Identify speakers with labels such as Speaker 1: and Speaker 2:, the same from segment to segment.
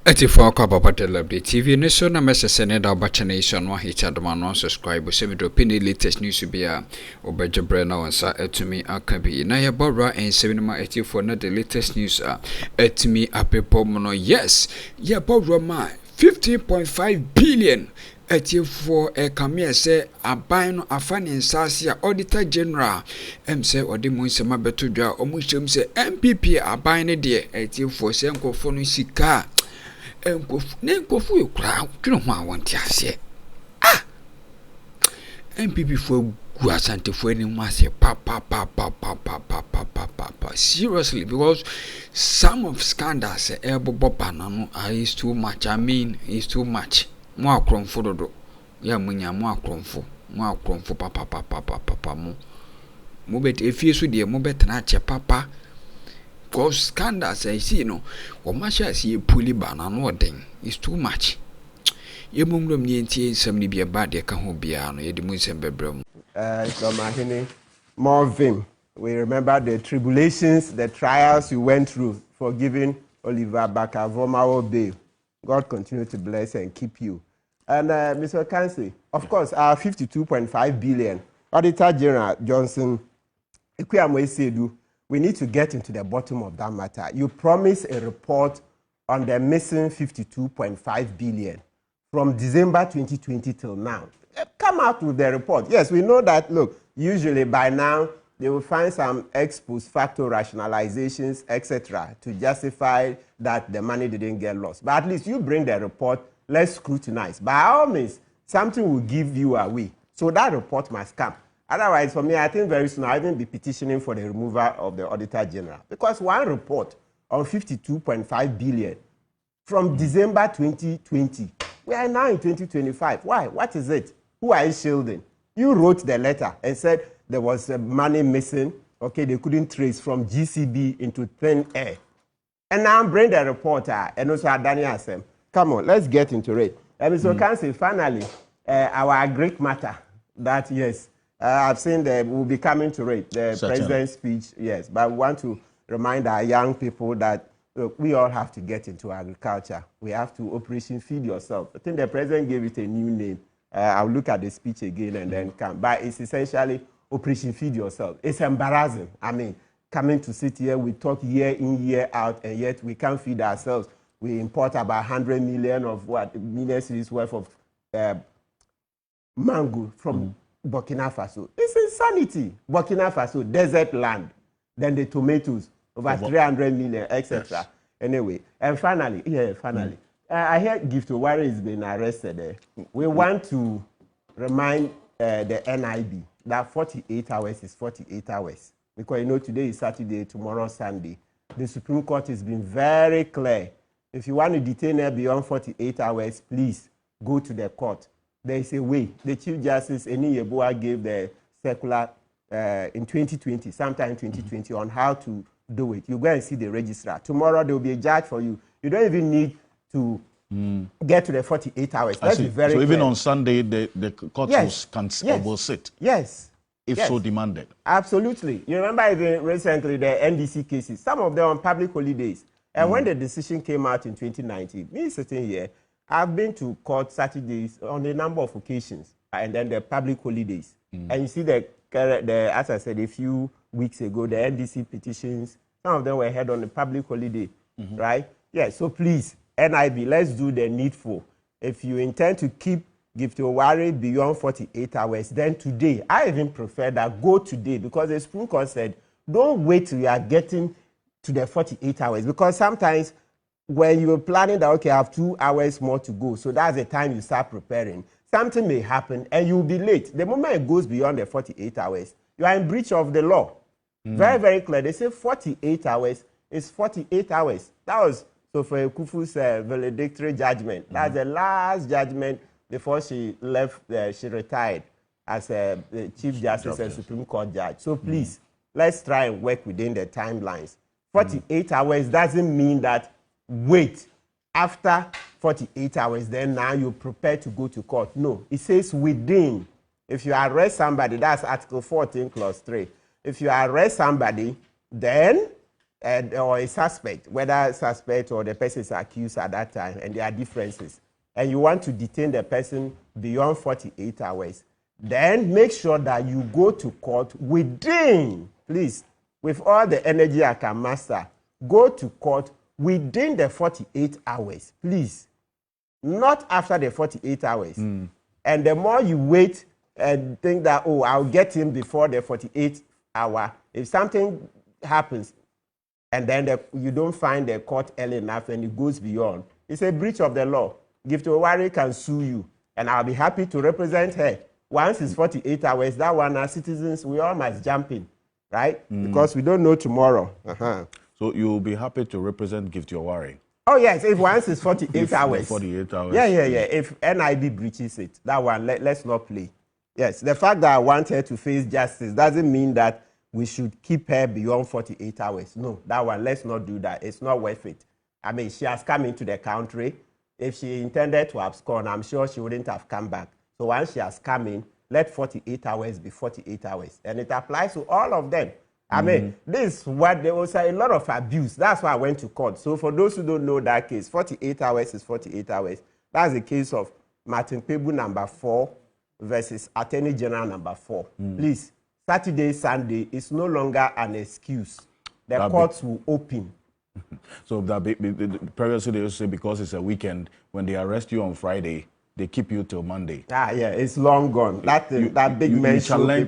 Speaker 1: 84 Papa Likee TV ne so na message ne da bacha nation wa hit adama no subscribe se me drop in the latest news bia obejebre na wonsa etumi akabi na ye bora en 7 ma 84 na the latest news etumi apepo no yes ye bora ma 15.5 billion for a cameo say aban no afane nsase a Auditor General say ode mu nsema betodwa omuhyem say MPP aban ne de for say nkofo no sika nkofo ekura twene ho awonte ase MPP for gu asante for any mass pa seriously, because some of scandals ebobo banano is too much. I mean, it's too much. Mo akromfo dodo ya munya mo akromfo papa mo bet efie so de mo bet na che papa cause scandals I see no o ma sha see puli banano odin is too much. Ye mumlom ni entie nsam ni bia ba de ka ho bia no ye de mu nsam bebrem
Speaker 2: so mahini more vim. We remember the tribulations, the trials you went through for giving Oliver Bakavomawo bail. God continue to bless and keep you. And Mr. Kesi, of course, our 52.5 billion, Auditor General Johnson, we need to get into the bottom of that matter. You promised a report on the missing 52.5 billion from December 2020 till now. Come out with the report. Yes, we know that, look, usually by now, they will find some ex post facto rationalizations, etc., to justify that the money didn't get lost. But at least you bring the report, let's scrutinize. By all means, something will give you away. So that report must come. Otherwise, for me, I think very soon I'll even be petitioning for the removal of the Auditor General. Because one report on 52.5 billion from December 2020, we are now in 2025. Why? What is it? Who are you shielding? You wrote the letter and said, there was money missing. Okay, they couldn't trace from GCB into thin air. And now I'm bringing the reporter and also Daniel Asem. Come on, let's get into it. Mr. Kansi, finally, our Greek matter that, yes, I've seen that we'll be coming to it, the president's speech, yes. But we want to remind our young people that, look, we all have to get into agriculture. We have to Operation Feed Yourself. I think the president gave it a new name. I'll look at the speech again and then come. But it's essentially Operation Feed Yourself. It's embarrassing. I mean, coming to sit here, we talk year in, year out, and yet we can't feed ourselves. We import about 100 million of million cities worth of mango from Burkina Faso. It's insanity. Burkina Faso, desert land. Then the tomatoes, over 300 million, etc. Yes. Anyway, and finally, I hear Gift Owari has been arrested. We want to remind the NIB that 48 hours is 48 hours. Because, you know, today is Saturday, tomorrow Sunday. The Supreme Court has been very clear. If you want to detain her beyond 48 hours, please go to the court. There is a way. The Chief Justice, Eni Yeboah, gave the circular in 2020, sometime in 2020, on how to do it. You go and see the registrar. Tomorrow, there will be a judge for you. You don't even need to get to the 48 hours. That's very clear.
Speaker 3: Even on Sunday, the court will sit.
Speaker 2: Yes.
Speaker 3: If so demanded.
Speaker 2: Absolutely. You remember even recently the NDC cases, some of them on public holidays. And when the decision came out in 2019, me sitting here, I've been to court Saturdays on a number of occasions, and then the public holidays. And you see as I said a few weeks ago, the NDC petitions, some of them were held on a public holiday, right? Yeah, so please, NIB, let's do the needful. If you intend to keep Gift Owari beyond 48 hours, then today, I even prefer that go today, because the Supreme Court said, don't wait till you are getting to the 48 hours, because sometimes when you're planning that, okay, I have 2 hours more to go, so that's the time you start preparing, something may happen and you'll be late. The moment it goes beyond the 48 hours, you are in breach of the law. Very, very clear. They say 48 hours is 48 hours. That was Sophia Kufu's valedictory judgment. That's the last judgment before she left, she retired as the Chief Justice and Supreme Court judge. So please, let's try and work within the timelines. 48 hours doesn't mean that wait after 48 hours, then now you're prepared to go to court. No, it says within. If you arrest somebody, that's Article 14, Clause 3. If you arrest somebody, then or a suspect, whether suspect or the person is accused at that time, and there are differences, and you want to detain the person beyond 48 hours, then make sure that you go to court within, please, with all the energy I can master, go to court within the 48 hours, please. Not after the 48 hours. And the more you wait and think that, oh, I'll get him before the 48 hour, if something happens and then you don't find the court early enough and it goes beyond, it's a breach of the law. Giftowari can sue you, and I'll be happy to represent her. Once it's 48 hours, that one, as citizens, we all must jump in, right? Because we don't know tomorrow.
Speaker 3: So you'll be happy to represent Giftowari?
Speaker 2: Oh, yes, if once it's 48 hours.
Speaker 3: 48 hours.
Speaker 2: Yeah. If NIB breaches it, that one, let's not play. Yes, the fact that I want her to face justice doesn't mean that we should keep her beyond 48 hours. No, that one, let's not do that. It's not worth it. I mean, she has come into the country. If she intended to abscond, I'm sure she wouldn't have come back. So once she has come in, let 48 hours be 48 hours. And it applies to all of them. I mean, this is what there was a lot of abuse. That's why I went to court. So for those who don't know that case, 48 hours is 48 hours. That's the case of Martin Pebu number 4 versus Attorney General number 4. Please, Saturday, Sunday is no longer an excuse. The courts will open.
Speaker 3: So that previously they used to say because it's a weekend, when they arrest you on Friday, they keep you till Monday.
Speaker 2: Yeah, it's long gone. That big man.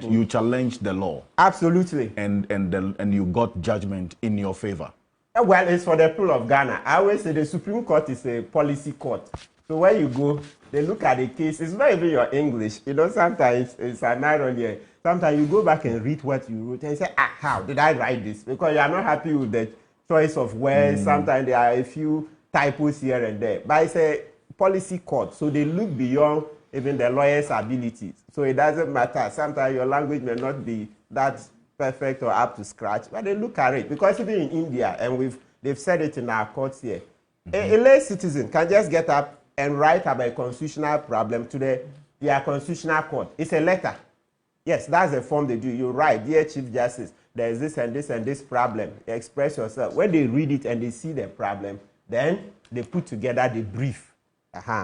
Speaker 3: You challenge the law.
Speaker 2: Absolutely.
Speaker 3: And you got judgment in your favor.
Speaker 2: Well, it's for the people of Ghana. I always say the Supreme Court is a policy court. So when you go, they look at the case. It's not even your English. You know, sometimes it's an irony. Sometimes you go back and read what you wrote and say, how did I write this? Because you are not happy with the choice of words. Sometimes there are a few typos here and there. But it's a policy court, so they look beyond even the lawyer's abilities. So it doesn't matter. Sometimes your language may not be that perfect or up to scratch, but they look at it. Because even in India, and they've said it in our courts here, a lay citizen can just get up and write about a constitutional problem to their constitutional court. It's a letter. Yes, that's the form they do. You write, dear Chief Justice, there is this and this and this problem. Express yourself. When they read it and they see the problem, then they put together the brief.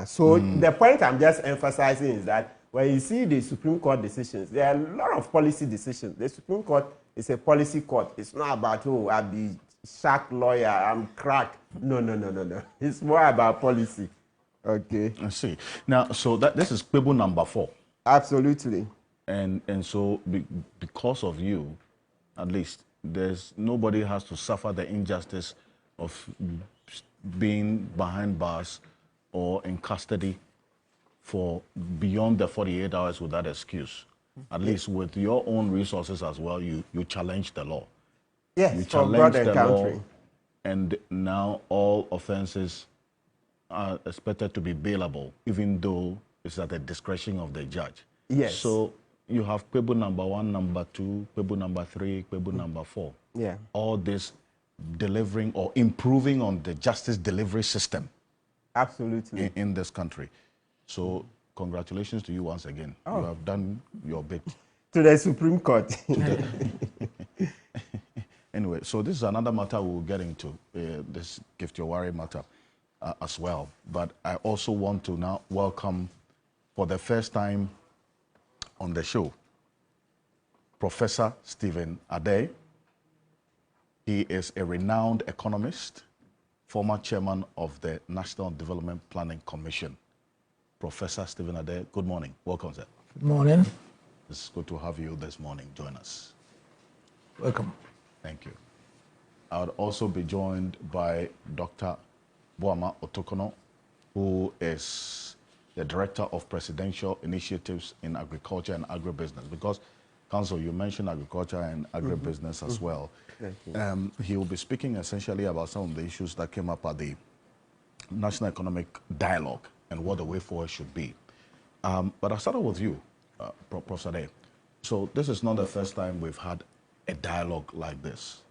Speaker 2: So the point I'm just emphasizing is that when you see the Supreme Court decisions, there are a lot of policy decisions. The Supreme Court is a policy court. It's not about, oh, I'll be shark lawyer, I'm crack. No. It's more about policy. Okay.
Speaker 3: I see. Now, so this is Pebu number 4.
Speaker 2: Absolutely.
Speaker 3: And so because of you, at least, nobody has to suffer the injustice of being behind bars or in custody for beyond the 48 hours with that excuse. At least with your own resources as well, you challenge the law.
Speaker 2: Yes,
Speaker 3: you
Speaker 2: for God and country.
Speaker 3: Law, and now all offenses are expected to be bailable, even though it's at the discretion of the judge.
Speaker 2: Yes.
Speaker 3: So you have Pebu number 1, number 2, Pebu number 3, Pebu number 4.
Speaker 2: Yeah. All
Speaker 3: this delivering or improving on the justice delivery system.
Speaker 2: Absolutely.
Speaker 3: In this country. So congratulations to you once again. You have done your bit.
Speaker 2: To the Supreme Court.
Speaker 3: Anyway, so this is another matter we'll get into, this Giftowari matter as well. But I also want to now welcome, for the first time on the show, Professor Stephen Adeh. He is a renowned economist, former chairman of the National Development Planning Commission. Professor Stephen Adeh, good morning. Welcome, sir.
Speaker 4: Good morning.
Speaker 3: It's good to have you this morning. Join us.
Speaker 4: Welcome.
Speaker 3: Thank you. I would also be joined by Dr. Boama Otokono, who is the Director of Presidential Initiatives in Agriculture and Agribusiness. Because, Council, you mentioned agriculture and agribusiness as well. He will be speaking essentially about some of the issues that came up at the National Economic Dialogue and what the way forward should be. But I'll start with you, Professor Adeh. So this is not the first time we've had a dialogue like this,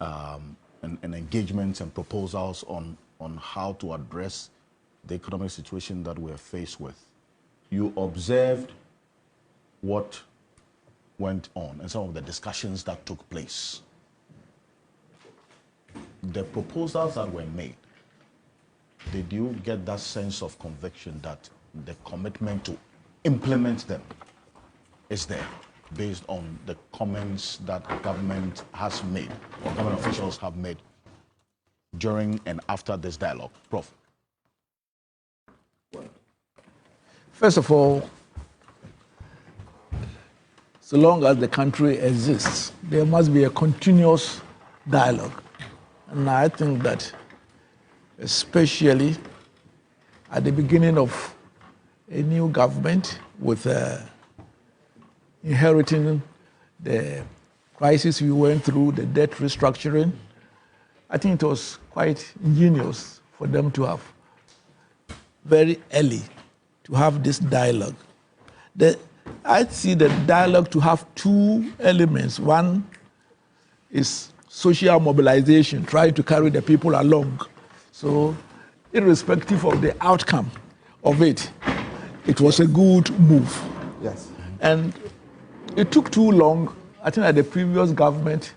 Speaker 3: and engagements and proposals on how to address the economic situation that we're faced with. You observed what went on and some of the discussions that took place. the proposals that were made, did you get that sense of conviction that the commitment to implement them is there, based on the comments that government has made, or government officials have made during and after this dialogue? Prof.
Speaker 4: First of all, so long as the country exists, there must be a continuous dialogue. And I think that, especially at the beginning of a new government with inheriting the crisis we went through, the debt restructuring, I think it was quite ingenious for them to have very early to have this dialogue. I see the dialogue to have two elements. One is social mobilization, trying to carry the people along. So irrespective of the outcome of it, it was a good move.
Speaker 2: Yes.
Speaker 4: And it took too long. I think that the previous government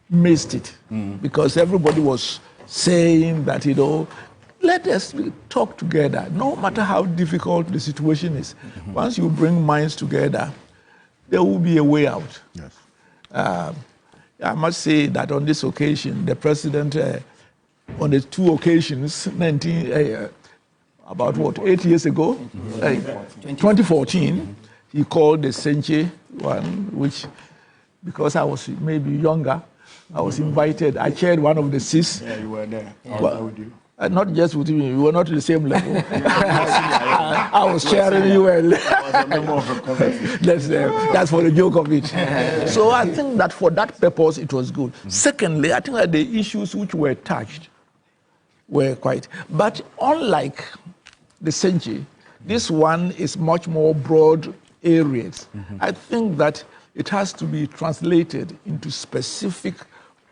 Speaker 4: missed it because everybody was saying that, let us talk together, no matter how difficult the situation is. Once you bring minds together, there will be a way out.
Speaker 3: Yes.
Speaker 4: I must say that on this occasion, the president, on the two occasions, about what, 8 years ago, 2014, he called the Senche one, which, because I was maybe younger, I was invited. I chaired one of the CIS.
Speaker 5: Yeah, you were there. I was there with you.
Speaker 4: Not just with you, we were not at the same level. I was sharing you well. That's for the joke of it. So I think that for that purpose, it was good. Secondly, I think that the issues which were touched were quite. But unlike the Senche, this one is much more broad areas. I think that it has to be translated into specific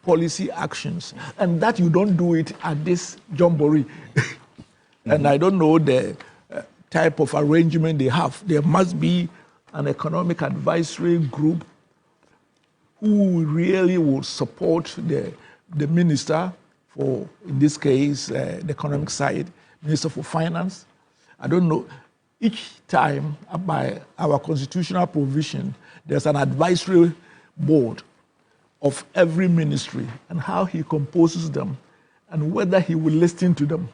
Speaker 4: policy actions, and that you don't do it at this jamboree. And I don't know the type of arrangement they have. There must be an economic advisory group who really will support the minister for, in this case, the economic side, Minister for Finance. I don't know. Each time, by our constitutional provision, there's an advisory board of every ministry, and how he composes them and whether he will listen to them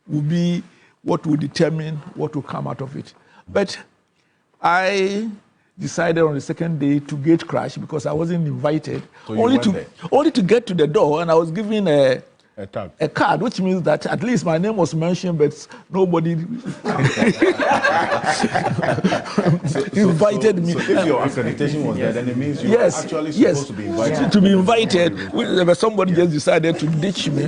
Speaker 4: will be what will determine what will come out of it. But I decided on the second day to gate crash because I wasn't invited,
Speaker 3: So
Speaker 4: only to get to the door, and I was given a
Speaker 3: card,
Speaker 4: which means that at least my name was mentioned, but nobody invited me.
Speaker 3: So if your accreditation was there, then it means you were actually supposed to be invited.
Speaker 4: To be invited, somebody just decided to ditch me.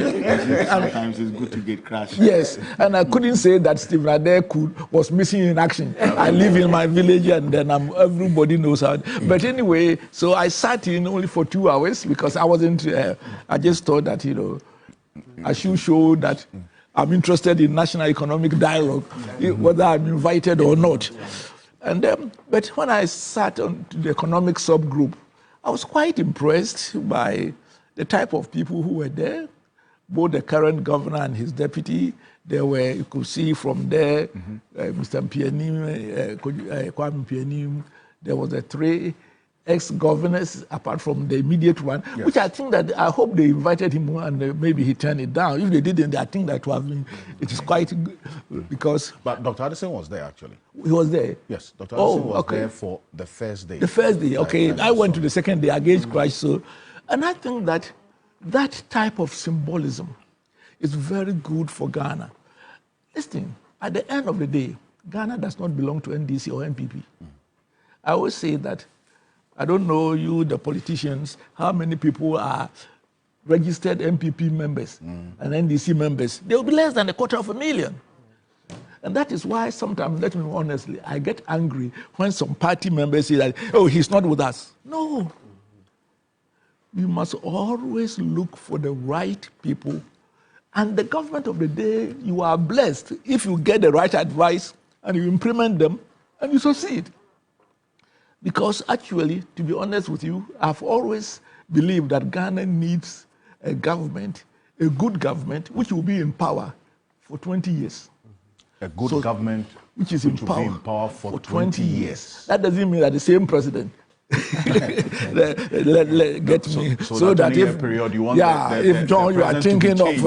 Speaker 5: Sometimes it's good to get crashed.
Speaker 4: Yes, and I couldn't say that Stephen Ade was missing in action. I live in my village, and then everybody knows how. But anyway, so I sat in only for 2 hours because I wasn't. I just thought that I should show that I'm interested in national economic dialogue, whether I'm invited or not. And but when I sat on the economic subgroup, I was quite impressed by the type of people who were there, both the current governor and his deputy. There were, you could see from there, Mr. Mpianim, Kwame Mpianim. There was the 3 ex-governors, apart from the immediate one, which I think that I hope they invited him and maybe he turned it down. If they didn't, I think that it is quite good because.
Speaker 3: But Dr. Addison was there actually.
Speaker 4: He was there.
Speaker 3: Yes, Dr. Addison was there for the first day.
Speaker 4: The first day, okay. I went to the second day against Christ. So, and I think that that type of symbolism is very good for Ghana. Listen, at the end of the day, Ghana does not belong to NDC or NPP. I always say that. I don't know you, the politicians, how many people are registered MPP members and NDC members. They will be less than 250,000. And that is why sometimes, let me be honestly, I get angry when some party members say that, oh, he's not with us. No. You must always look for the right people. And the government of the day, you are blessed if you get the right advice and you implement them and you succeed. Because actually, to be honest with you, I've always believed that Ghana needs a government, a good government, which will be in power for 20 years.
Speaker 3: A good government
Speaker 4: which will be in power
Speaker 3: for 20 years.
Speaker 4: That doesn't mean that the same president get me.
Speaker 3: So that if period you want
Speaker 4: if John, you are thinking of,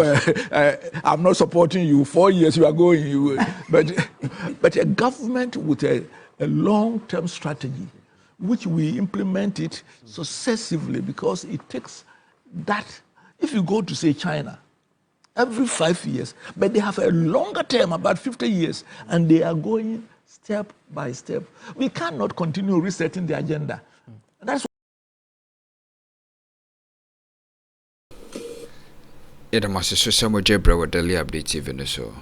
Speaker 4: I'm not supporting you. 4 years you are going, but a government with a long-term strategy, which we implement it successively, because it takes that. If you go to say China, every 5 years, but they have a longer term, about 50 years, and they are going step by step. We cannot continue resetting the agenda. That's
Speaker 1: It must so some Jebra with Daily Update TV so.